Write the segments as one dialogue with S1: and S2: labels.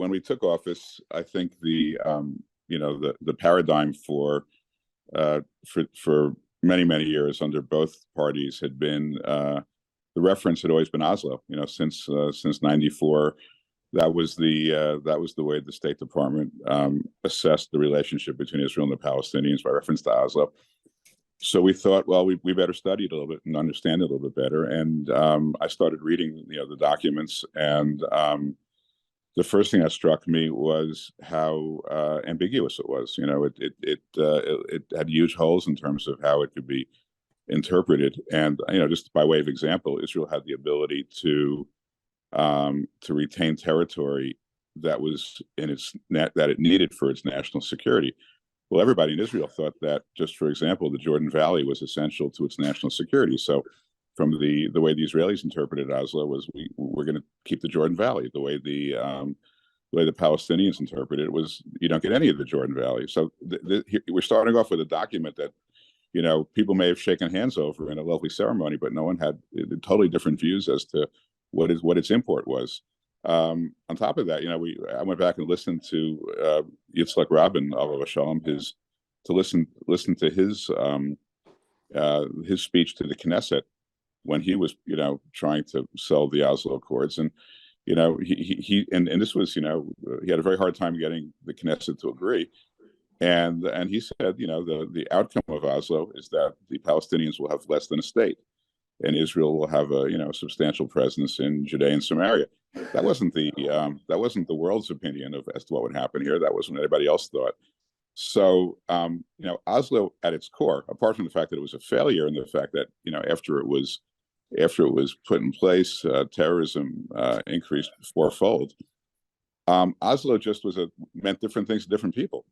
S1: when we took office, I think the paradigm for many years under both parties had been the reference had always been Oslo. Since '94, that was the way the State Department assessed the relationship between Israel and the Palestinians by reference to Oslo. So we thought, well, we better study it a little bit and understand it a little bit better. And I started reading, the documents, and the first thing that struck me was how ambiguous it was. It had huge holes in terms of how it could be interpreted. And just by way of example, Israel had the ability to retain territory that was that it needed for its national security. Well, everybody in Israel thought that, just for example, the Jordan Valley was essential to its national security. So from the way the Israelis interpreted Oslo was we're going to keep the Jordan Valley. The way the Palestinians interpreted it was you don't get any of the Jordan Valley. So we're starting off with a document that people may have shaken hands over in a lovely ceremony, but no one had totally different views as to what its import was. On top of that, I went back and listened to Yitzhak Rabin, alav hashalom, to listen to his speech to the Knesset when he was, trying to sell the Oslo Accords, and he this was, he had a very hard time getting the Knesset to agree, and he said, the outcome of Oslo is that the Palestinians will have less than a state, and Israel will have a substantial presence in Judea and Samaria. That wasn't the world's opinion as to what would happen here. That wasn't what anybody else thought. So Oslo at its core, apart from the fact that it was a failure and the fact that after it was put in place, terrorism increased fourfold. Oslo just meant different things to different people,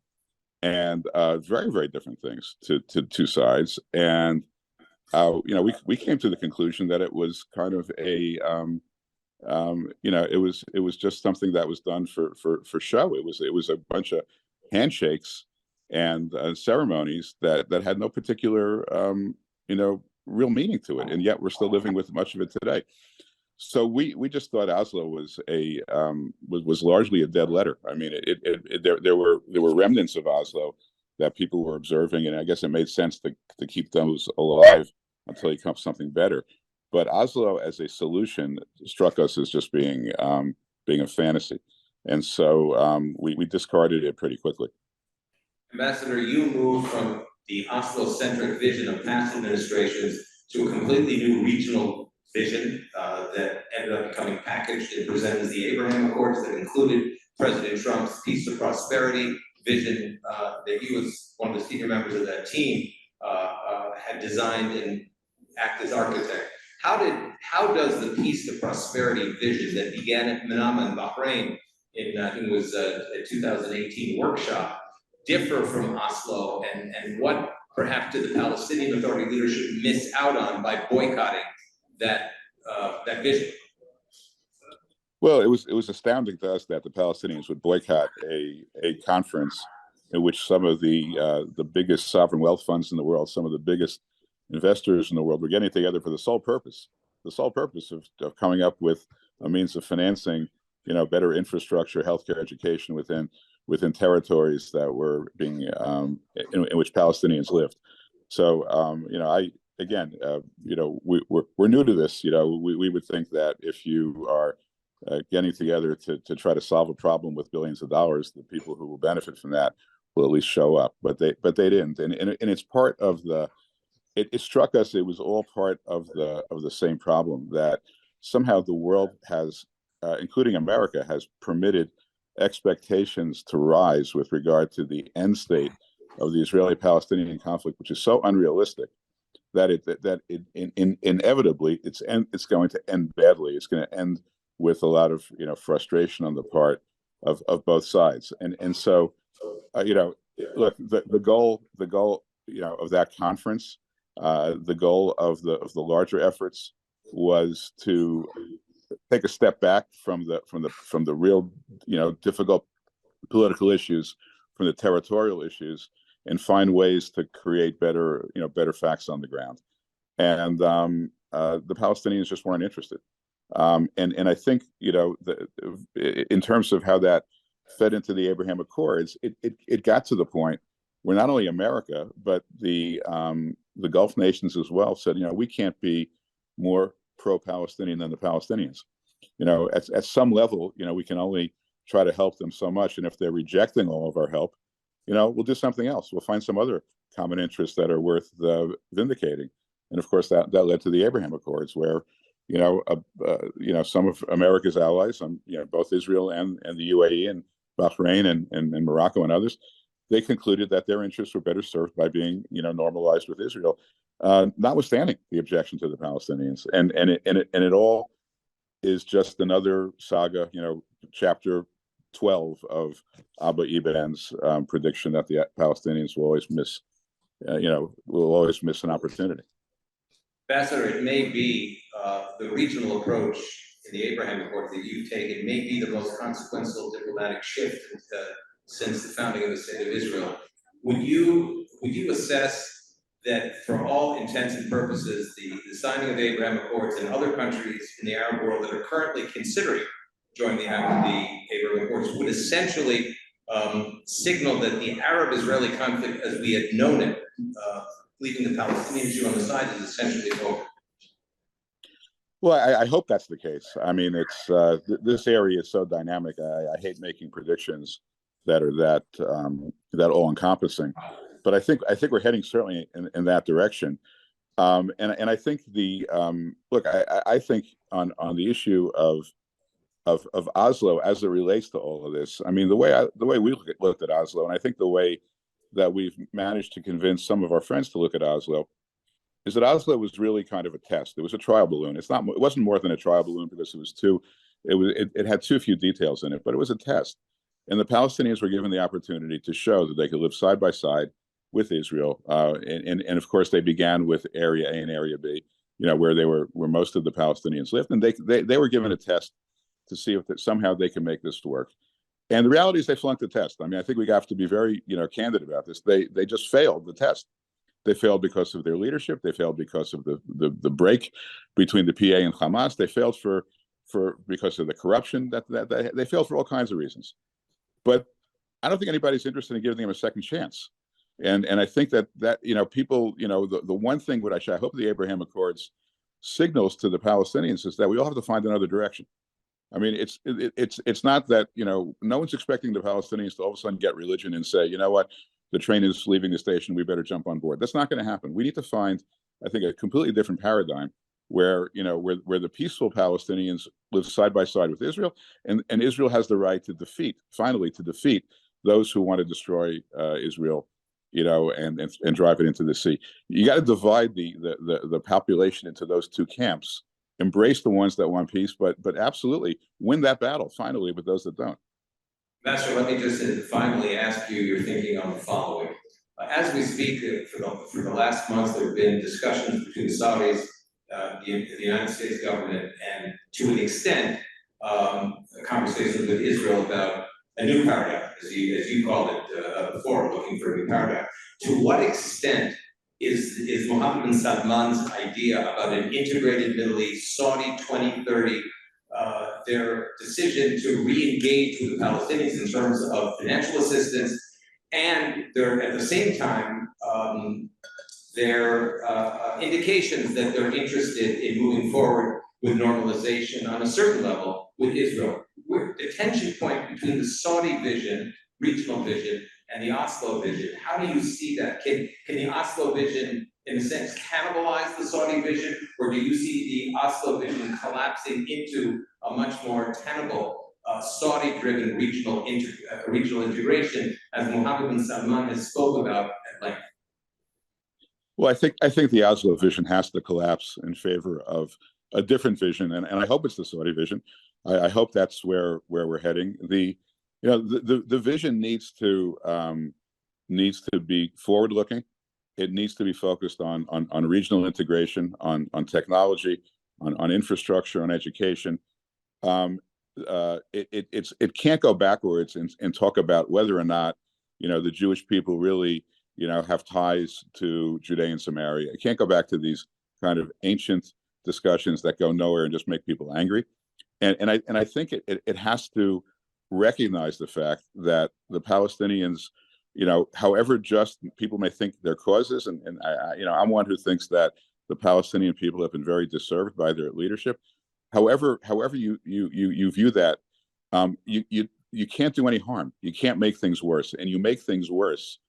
S1: and very different things to two sides. And we came to the conclusion that it was kind of it was just something that was done for show. It was a bunch of handshakes and ceremonies that had no particular real meaning to it, and yet we're still living with much of it today. So we just thought Oslo was was largely a dead letter. I mean, there were remnants of Oslo that people were observing, and I guess it made sense to keep those alive until you come up with something better. But Oslo as a solution struck us as just being a fantasy, and so we discarded it pretty quickly.
S2: Ambassador, you moved from the Oslo-centric vision of past administrations to a completely new regional vision that ended up becoming packaged and presented as the Abraham Accords that included President Trump's peace to prosperity vision that he was one of the senior members of that team had designed and acted as architect. How does the peace to prosperity vision that began at Manama in Bahrain in I think it was a 2018 workshop differ from Oslo, and what perhaps did the Palestinian Authority leadership miss out on by boycotting that vision?
S1: Well, it was astounding to us that the Palestinians would boycott a conference in which some of the biggest sovereign wealth funds in the world, some of the biggest investors in the world, were getting together for the sole purpose of coming up with a means of financing, better infrastructure, healthcare, education within territories that were being in which Palestinians lived. So we're new to this. We would think that if you are getting together to try to solve a problem with billions of dollars, the people who will benefit from that will at least show up. But they didn't, and it's part of the. It struck us it was all part of the same problem, that somehow the world has, including America, has permitted expectations to rise with regard to the end state of the Israeli-Palestinian conflict, which is so unrealistic that inevitably it's going to end badly. It's going to end with a lot of frustration on the part of both sides, and so look, the goal of that conference. The goal of the larger efforts was to take a step back from the real difficult political issues, from the territorial issues, and find ways to create better facts on the ground. And the Palestinians just weren't interested. And I think in terms of how that fed into the Abraham Accords, it got to the point where not only America, but the Gulf nations as well said, we can't be more pro-Palestinian than the Palestinians. At some level, we can only try to help them so much. And if they're rejecting all of our help, we'll do something else. We'll find some other common interests that are worth vindicating. And of course, that led to the Abraham Accords, where some of America's allies, both Israel and the UAE and Bahrain and Morocco and others, they concluded that their interests were better served by being normalized with Israel, notwithstanding the objection to the Palestinians. And it all is just another saga, chapter 12 of Abba Eban's prediction that the Palestinians will always miss an opportunity.
S2: Ambassador, it may be the regional approach in the Abraham Accords that you've taken may be the most consequential diplomatic shift since the founding of the State of Israel. Would you assess that for all intents and purposes, the signing of the Abraham Accords and other countries in the Arab world that are currently considering joining the Abraham Accords would essentially signal that the Arab-Israeli conflict as we had known it, leaving the Palestinian issue on the side, is essentially over?
S1: Well, I hope that's the case. I mean, it's this area is so dynamic. I hate making predictions that are that all-encompassing, but I think we're heading certainly in that direction. And I think look, I think on the issue of Oslo as it relates to all of this. I mean, the way we looked at Oslo, and I think the way that we've managed to convince some of our friends to look at Oslo, is that Oslo was really kind of a test. It was a trial balloon. It wasn't more than a trial balloon because it had too few details in it, but it was a test. And the Palestinians were given the opportunity to show that they could live side by side with Israel. And of course, they began with Area A and Area B, where most of the Palestinians lived, and they were given a test to see if somehow they can make this work. And the reality is they flunked the test. I mean, I think we have to be very, candid about this. They just failed the test. They failed because of their leadership. They failed because of the break between the PA and Hamas. They failed because of the corruption. That they failed for all kinds of reasons. But I don't think anybody's interested in giving them a second chance. And I think that people, the one thing which I hope the Abraham Accords signals to the Palestinians is that we all have to find another direction. I mean, it's not that, no one's expecting the Palestinians to all of a sudden get religion and say, you know what, the train is leaving the station, we better jump on board. That's not going to happen. We need to find, I think, a completely different paradigm where the peaceful Palestinians live side by side with Israel, and Israel has the right to defeat those who want to destroy Israel, and drive it into the sea. You got to divide the population into those two camps. Embrace the ones that want peace, but absolutely win that battle finally with those that don't.
S2: Master, let me just finally ask you your thinking on the following. As we speak, for the last month, there have been discussions between the Saudis, the United States government, and to an extent, conversations with Israel about a new paradigm, as you called it before, looking for a new paradigm. To what extent is Mohammed bin Salman's idea about an integrated Middle East, Saudi 2030, their decision to re-engage with the Palestinians in terms of financial assistance, and at the same time, their indications that they're interested in moving forward with normalization on a certain level with Israel. The tension point between the Saudi vision, regional vision, and the Oslo vision, how do you see that? Can the Oslo vision, in a sense, cannibalize the Saudi vision, or do you see the Oslo vision collapsing into a much more tenable Saudi-driven regional integration, as Mohammed bin Salman has spoke about at length?
S1: Well, I think the Oslo vision has to collapse in favor of a different vision, and I hope it's the Saudi vision. I hope that's where we're heading. The vision needs to be forward-looking. It needs to be focused on regional integration, on technology, on infrastructure, on education. It can't go backwards and talk about whether or not the Jewish people really have ties to Judea and Samaria. It can't go back to these kind of ancient discussions that go nowhere and just make people angry. And I think it has to recognize the fact that the Palestinians, however just people may think their causes, and I'm one who thinks that the Palestinian people have been very disserved by their leadership. However you view that, you can't do any harm. You can't make things worse, and you make things worse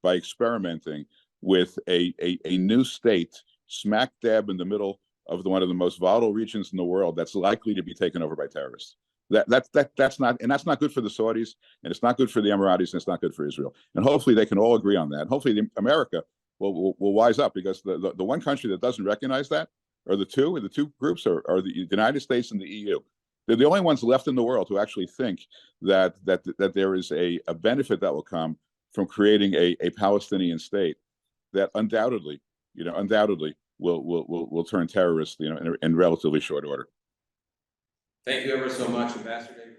S1: by experimenting with a new state smack dab in the middle of one of the most volatile regions in the world that's likely to be taken over by terrorists. That's not good for the Saudis, and it's not good for the Emiratis, and it's not good for Israel. And hopefully they can all agree on that. Hopefully America will wise up, because the one country that doesn't recognize that, or the two groups, are the United States and the EU. They're the only ones left in the world who actually think that there is a benefit that will come from creating a Palestinian state that undoubtedly will turn terrorists in relatively short order.
S2: Thank you ever so much, Ambassador Diker.